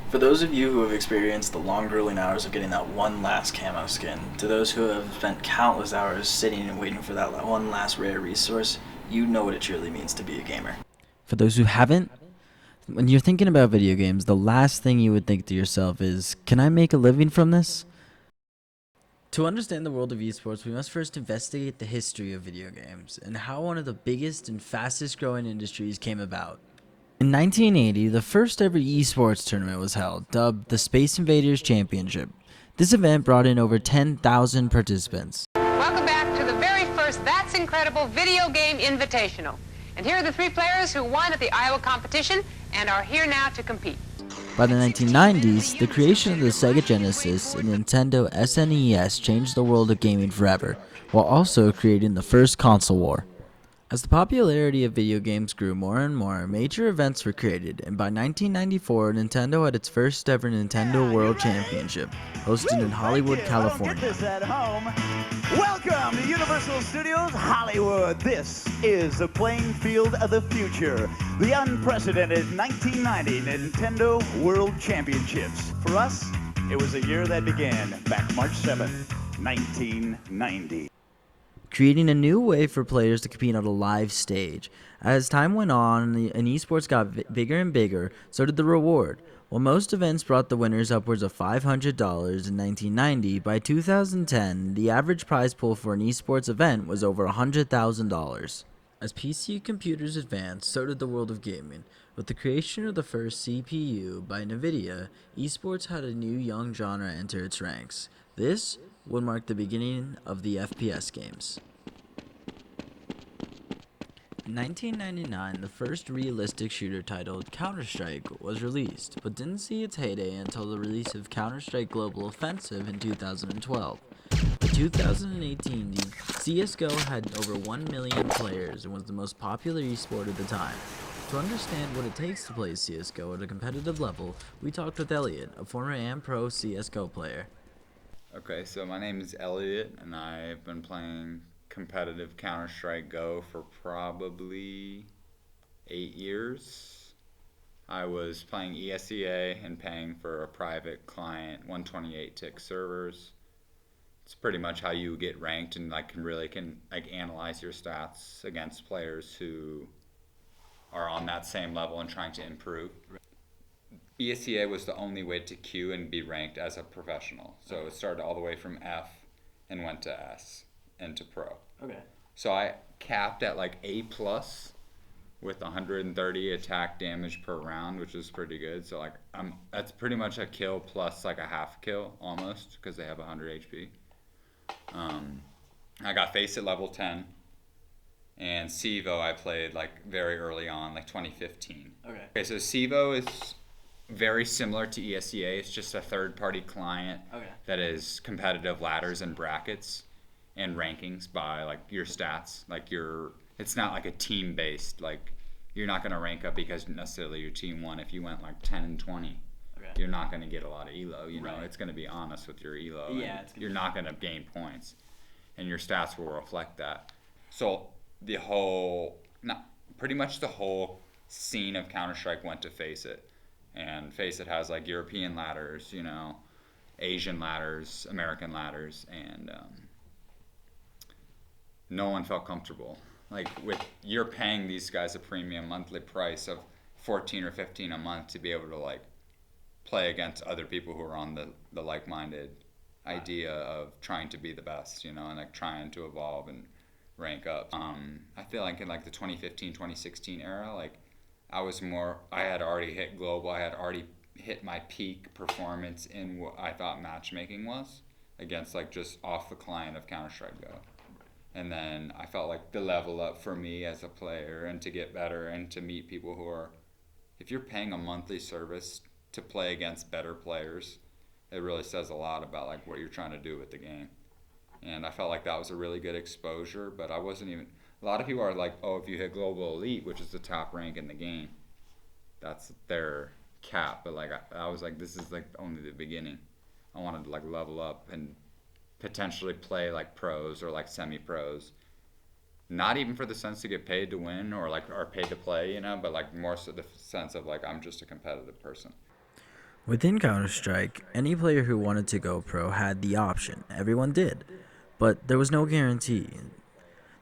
For those of you who have experienced the long, grueling hours of getting that one last camo skin, to those who have spent countless hours sitting and waiting for that one last rare resource, you know what it truly means to be a gamer. For those who haven't, when you're thinking about video games, the last thing you would think to yourself is, can I make a living from this? To understand the world of esports, we must first investigate the history of video games and how one of the biggest and fastest growing industries came about. In 1980, the first ever esports tournament was held, dubbed the Space Invaders Championship. This event brought in over 10,000 participants. Welcome back to the very first That's Incredible Video Game Invitational. And here are the three players who won at the Iowa competition and are here now to compete. By the 1990s, the creation of the Sega Genesis and Nintendo SNES changed the world of gaming forever, while also creating the first console war. As the popularity of video games grew more and more, major events were created, and by 1994, Nintendo had its first ever Nintendo World Championship, hosted in Hollywood, California. Welcome to Universal Studios Hollywood. This is the playing field of the future. The unprecedented 1990 Nintendo World Championships. For us, it was a year that began back March 7th, 1990. Creating a new way for players to compete on a live stage. As time went on and esports got bigger and bigger, so did the reward. While most events brought the winners upwards of $500 in 1990, by 2010, the average prize pool for an esports event was over $100,000. As PC computers advanced, so did the world of gaming. With the creation of the first CPU by NVIDIA, esports had a new young genre enter its ranks. This would mark the beginning of the FPS games. In 1999, the first realistic shooter titled Counter-Strike was released, but didn't see its heyday until the release of Counter-Strike Global Offensive in 2012. By 2018, CSGO had over 1 million players and was the most popular esport at the time. To understand what it takes to play CSGO at a competitive level, we talked with Elliot, a former and pro CSGO player. Okay, so my name is Elliot, and I've been playing competitive Counter-Strike Go for probably 8 years. I was playing ESEA and paying for a private client, 128-tick servers. It's pretty much how you get ranked and can analyze your stats against players who are on that same level and trying to improve. ESEA was the only way to queue and be ranked as a professional. So it started all the way from F and went to S and to pro. Okay. So I capped at like A plus with 130 attack damage per round, which is pretty good. So that's pretty much a kill plus like a half kill almost because they have 100 HP. I got face at level 10. And CEVO I played like very early on, like 2015. Okay, so CEVO is very similar to ESEA. It's just a third-party client that is competitive ladders and brackets and rankings by like your stats. It's not like a team-based. Like you're not going to rank up because necessarily your team won. If you went like 10 and 20, you're not going to get a lot of elo. You know, it's going to be honest with your elo. Yeah, you're not going to gain points, and your stats will reflect that. So pretty much the whole scene of Counter-Strike went to Faceit. And Faceit has like European ladders, you know, Asian ladders, American ladders, and no one felt comfortable. Like you're paying these guys a premium monthly price of 14 or 15 a month to be able to like play against other people who are on the like-minded idea of trying to be the best, you know, and like trying to evolve and rank up. I feel like in like the 2015, 2016 era, like I had already hit global. I had already hit my peak performance in what I thought matchmaking was against like just off the client of Counter-Strike Go. And then I felt like the level up for me as a player and to get better and to meet people who are, if you're paying a monthly service to play against better players, it really says a lot about like what you're trying to do with the game. And I felt like that was a really good exposure, but I wasn't even. A lot of people are like, oh, if you hit Global Elite, which is the top rank in the game, that's their cap. But like, I was like, this is like only the beginning. I wanted to like level up and potentially play like pros or like semi-pros. Not even for the sense to get paid to win or paid to play, you know, but like more so the sense of like I'm just a competitive person. Within Counter-Strike, any player who wanted to go pro had the option. Everyone did. But there was no guarantee.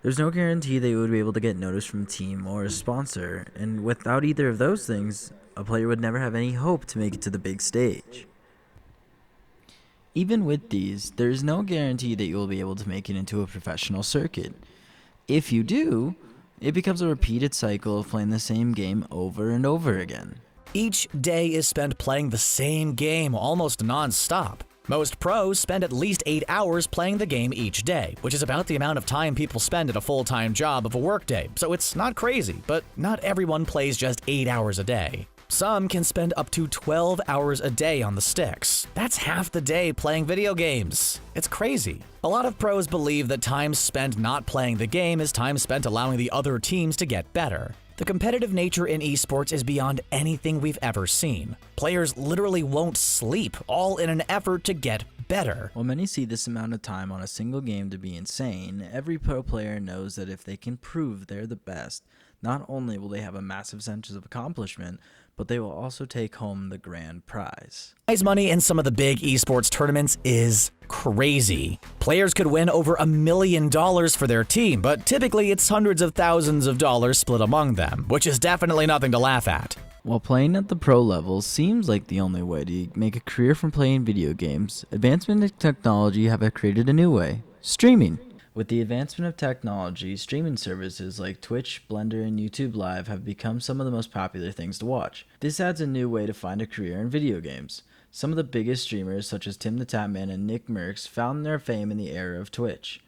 There's no guarantee they would be able to get notice from a team or a sponsor, and without either of those things, a player would never have any hope to make it to the big stage. Even with these, there is no guarantee that you will be able to make it into a professional circuit. If you do, it becomes a repeated cycle of playing the same game over and over again. Each day is spent playing the same game almost non-stop. Most pros spend at least 8 hours playing the game each day, which is about the amount of time people spend at a full-time job of a workday, so it's not crazy, but not everyone plays just 8 hours a day. Some can spend up to 12 hours a day on the sticks. That's half the day playing video games. It's crazy. A lot of pros believe that time spent not playing the game is time spent allowing the other teams to get better. The competitive nature in esports is beyond anything we've ever seen. Players literally won't sleep, all in an effort to get better. While many see this amount of time on a single game to be insane, every pro player knows that if they can prove they're the best, not only will they have a massive sense of accomplishment, but they will also take home the grand prize. Prize money in some of the big esports tournaments is crazy. Players could win over $1 million for their team, but typically it's hundreds of thousands of dollars split among them, which is definitely nothing to laugh at. While playing at the pro level seems like the only way to make a career from playing video games, advancement in technology have created a new way: streaming. With the advancement of technology, streaming services like Twitch, Blender, and YouTube Live have become some of the most popular things to watch. This adds a new way to find a career in video games. Some of the biggest streamers, such as Tim the Tatman and Nick Merckx, found their fame in the era of Twitch.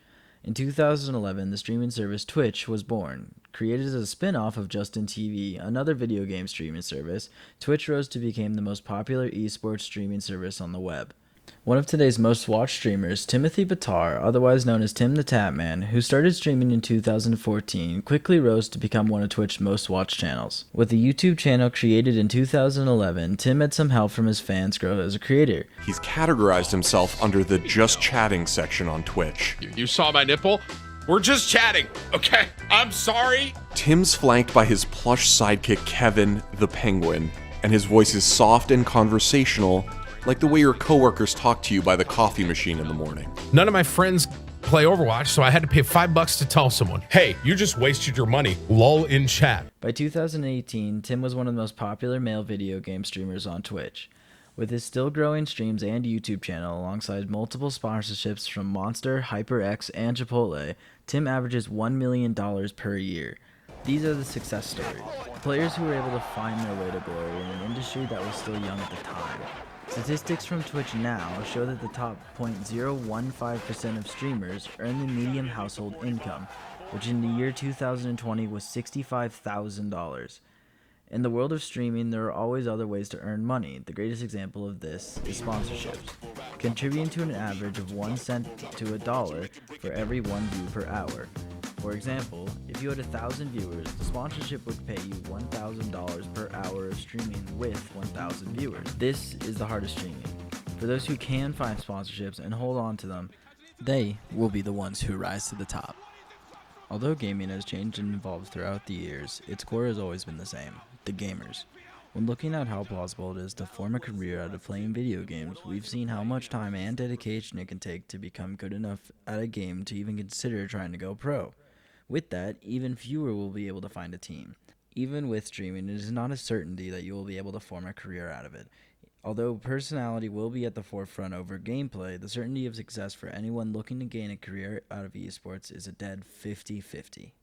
In 2011, the streaming service Twitch was born. Created as a spin-off of Justin TV, another video game streaming service, Twitch rose to become the most popular esports streaming service on the web. One of today's most watched streamers, Timothy Batar, otherwise known as Tim the Tatman, who started streaming in 2014, quickly rose to become one of Twitch's most watched channels. With a YouTube channel created in 2011, Tim had some help from his fans grow as a creator. He's categorized himself under the just chatting section on Twitch. You saw my nipple? We're just chatting, okay? I'm sorry. Tim's flanked by his plush sidekick Kevin the Penguin, and his voice is soft and conversational, like the way your coworkers talk to you by the coffee machine in the morning. None of my friends play Overwatch, so I had to pay $5 to tell someone, hey, you just wasted your money. Lol in chat. By 2018, Tim was one of the most popular male video game streamers on Twitch. With his still growing streams and YouTube channel, alongside multiple sponsorships from Monster, HyperX, and Chipotle, Tim averages $1 million per year. These are the success stories. Players who were able to find their way to glory in an industry that was still young at the time. Statistics from Twitch now show that the top 0.015% of streamers earn the median household income, which in the year 2020 was $65,000. In the world of streaming, there are always other ways to earn money. The greatest example of this is sponsorships, contributing to an average of 1 cent to $1 for every 1 view per hour. For example, if you had 1,000 viewers, the sponsorship would pay you $1,000 per hour of streaming with 1,000 viewers. This is the heart of streaming. For those who can find sponsorships and hold on to them, they will be the ones who rise to the top. Although gaming has changed and evolved throughout the years, its core has always been the same: the gamers. When looking at how plausible it is to form a career out of playing video games, we've seen how much time and dedication it can take to become good enough at a game to even consider trying to go pro. With that, even fewer will be able to find a team. Even with streaming, it is not a certainty that you will be able to form a career out of it. Although personality will be at the forefront over gameplay, the certainty of success for anyone looking to gain a career out of esports is a dead 50-50.